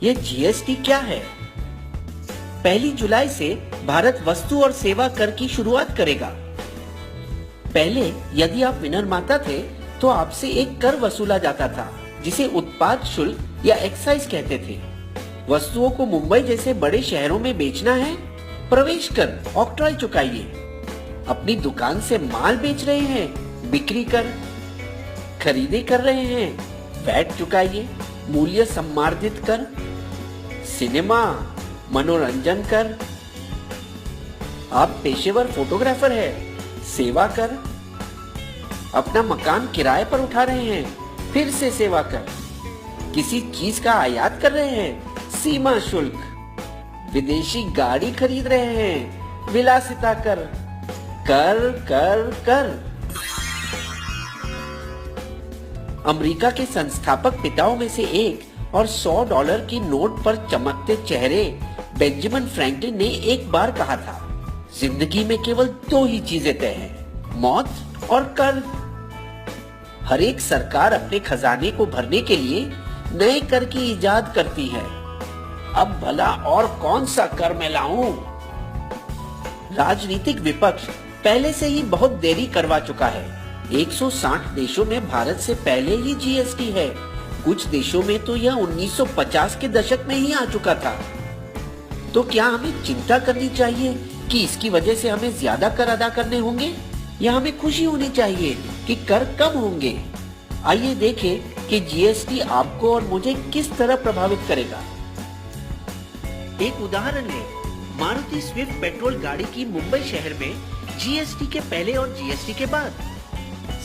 ये जीएसटी क्या है? 1 जुलाई से भारत वस्तु और सेवा कर की शुरुआत करेगा। पहले यदि आप विनिर्माता थे तो आपसे एक कर वसूला जाता था जिसे उत्पाद शुल्क या एक्साइज कहते थे। वस्तुओं को मुंबई जैसे बड़े शहरों में बेचना है, प्रवेश कर ऑक्ट्रॉय चुकाइए। अपनी दुकान से माल बेच रहे हैं, बिक्री कर। खरीदी कर रहे हैं, वैट चुकाइए। मूल्य सम्मार्जित कर, सिनेमा, मनोरंजन कर। आप पेशेवर फोटोग्राफर हैं, सेवा कर। अपना मकान किराए पर उठा रहे हैं, फिर से सेवा कर। किसी चीज का आयात कर रहे हैं, सीमा शुल्क। विदेशी गाड़ी खरीद रहे हैं, विलासिता कर। कर कर कर। अमेरिका के संस्थापक पिताओं में से एक और $100 की नोट पर चमकते चेहरे बेंजामिन फ्रैंकलिन ने एक बार कहा था, जिंदगी में केवल 2 ही चीजें तय हैं, मौत और कर। हर एक सरकार अपने खजाने को भरने के लिए नए कर की इजाद करती है। अब भला और कौन सा कर मैं लाऊं? राजनीतिक विपक्ष पहले से ही बहुत देरी करवा चुका है। 160 देशों में भारत से पहले ही जीएसटी है। कुछ देशों में तो यह 1950 के दशक में ही आ चुका था। तो क्या हमें चिंता करनी चाहिए कि इसकी वजह से हमें ज्यादा कर अदा करने होंगे, या हमें खुशी होनी चाहिए कि कर कम होंगे? आइए देखें कि जीएसटी आपको और मुझे किस तरह प्रभावित करेगा। एक उदाहरण लें, मारुति स्विफ्ट पेट्रोल गाड़ी की मुंबई शहर में जीएसटी के पहले और जीएसटी के बाद।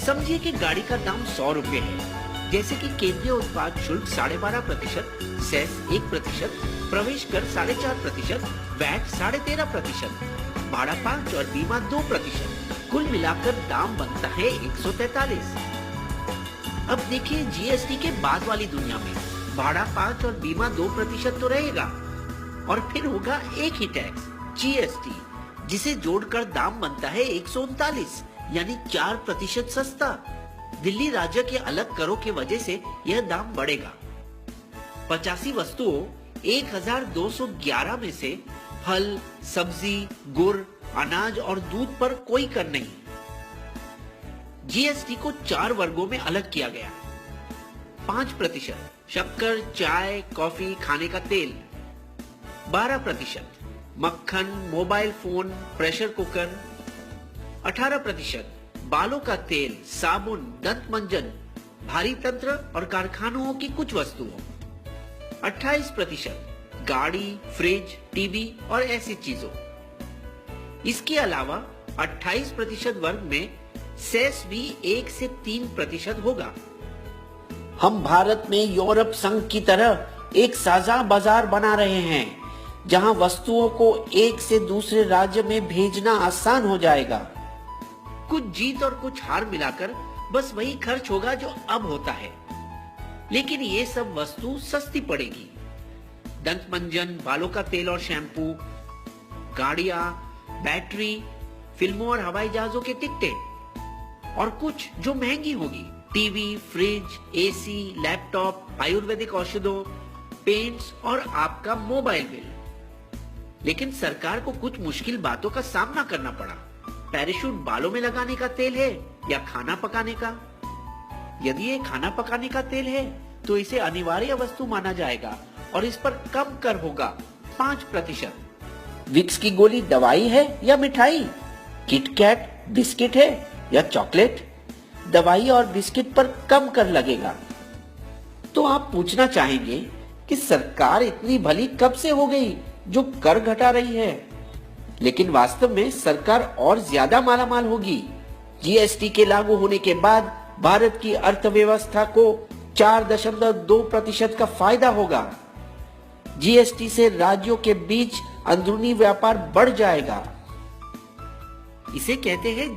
समझिए कि गाड़ी का दाम 100 रुपए है, जैसे कि केंद्रीय उत्पाद शुल्क 12.5%, सेस 1%, प्रवेश कर 4.5%, वैट 13.5%, भाड़ा 5 और बीमा 2%। कुल मिलाकर दाम बनता है 143। अब देखिए जीएसटी के बाद वाली दुनिया में भाड़ा 5 और बीमा 2% तो रहेगा, और फिर होगा एक ही टैक्स जीएसटी, जिसे जोड़कर दाम बनता है 139, यानी 4% सस्ता। दिल्ली राज्य के अलग करों की वजह से यह दाम बढ़ेगा। 85 वस्तुओं 1211 में से फल, सब्जी, गुड़, अनाज और दूध पर कोई कर नहीं। जीएसटी को 4 वर्गों में अलग किया गया। 5% शक्कर, चाय, कॉफी, खाने का तेल। 12% मक्खन, मोबाइल फोन, प्रेशर कुकर। 18% बालों का तेल, साबुन, दंत मंजन, भारी तंत्र और कारखानों की कुछ वस्तुओं। 28% गाड़ी, फ्रिज, टीवी और ऐसी चीजों। इसके अलावा 28% वर्ग में सेस भी 1 से 3% होगा। हम भारत में यूरोप संघ की तरह एक साझा बाजार बना रहे हैं, जहां वस्तुओं को एक से दूसरे राज्य में भेजना आसान हो जाएगा। कुछ जीत और कुछ हार मिलाकर बस वही खर्च होगा जो अब होता है, लेकिन ये सब वस्तु सस्ती पड़ेगी। दंत मंजन, बालों का तेल और शैम्पू, गाड़ियां, बैटरी, फिल्मों और हवाई जहाजों के टिकटें, और कुछ जो महंगी होगी, TV, fridge, AC, laptop, Ayurvedic औषधों, पेंट्स और आपका मोबाइल बिल। लेकिन सरकार को कुछ मुश्किल बातों का सामना करना पड़ा। पैराशूट बालों में लगाने का तेल है या खाना पकाने का? यदि ये खाना पकाने का तेल है तो इसे अनिवार्य वस्तु माना जाएगा और इस पर कम कर होगा, 5%। विक्स की गोली दवाई है या मिठाई? किटकैट बिस्किट है या चॉकलेट? दवाई और बिस्किट पर कम कर लगेगा। तो आप पूछना चाहेंगे कि सरकार इतनी भली कब से हो गई जो कर घटा रही है? लेकिन वास्तव में सरकार और ज्यादा मालामाल होगी। जीएसटी के लागू होने के बाद भारत की अर्थव्यवस्था को 4.2% का फायदा होगा। जीएसटी से राज्यों के बीच अंदरूनी व्यापार बढ़ जाएगा। इसे कहते हैं